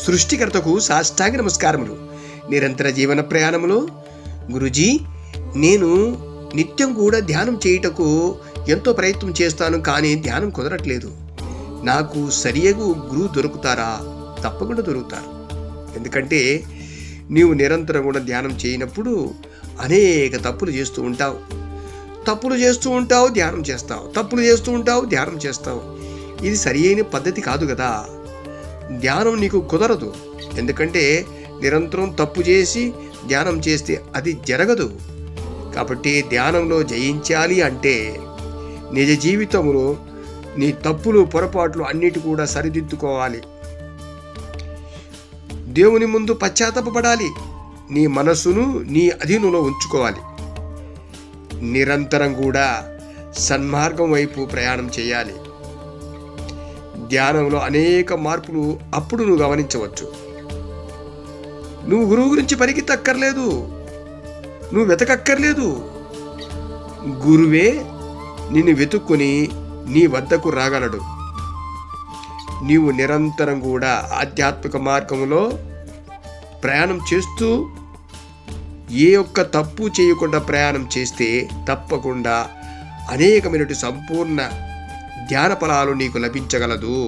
సృష్టికర్తకు సాష్టాంగ నమస్కారములు. నిరంతర జీవన ప్రయాణంలో గురూజీ, నేను నిత్యం కూడా ధ్యానం చేయుటకు ఎంతో ప్రయత్నం చేస్తాను, కానీ ధ్యానం కుదరట్లేదు. నాకు సరియగు గురువు దొరుకుతారా? తప్పకుండా దొరుకుతారు. ఎందుకంటే నీవు నిరంతరం కూడా ధ్యానం చేయనప్పుడు అనేక తప్పులు చేస్తూ ఉంటావు. ధ్యానం చేస్తావు, తప్పులు చేస్తూ ఉంటావు, ధ్యానం చేస్తావు. ఇది సరి అయిన పద్ధతి కాదు కదా. ధ్యానం నీకు కుదరదు. ఎందుకంటే నిరంతరం తప్పు చేసి ధ్యానం చేస్తే అది జరగదు. కాబట్టి ధ్యానంలో జయించాలి అంటే నిజ జీవితంలో నీ తప్పులు పొరపాట్లు అన్నిటి కూడా సరిదిద్దుకోవాలి. దేవుని ముందు పశ్చాత్తాపపడాలి. నీ మనస్సును నీ అధీనంలో ఉంచుకోవాలి. నిరంతరం కూడా సన్మార్గం వైపు ప్రయాణం చేయాలి. ధ్యానంలో అనేక మార్పులు అప్పుడు నువ్వు గమనించవచ్చు. నువ్వు గురువు గురించి పరిగెత్తక్కర్లేదు, నువ్వు వెతకక్కర్లేదు. గురువే నిన్ను వెతుక్కుని నీ వద్దకు రాగలడు. నీవు నిరంతరం కూడా ఆధ్యాత్మిక మార్గంలో ప్రయాణం చేస్తూ ఏ ఒక్క తప్పు చేయకుండా ప్రయాణం చేస్తే తప్పకుండా అనేకమైనటువంటి సంపూర్ణ ధ్యాన ఫలాలు నీకు లభించగలదు.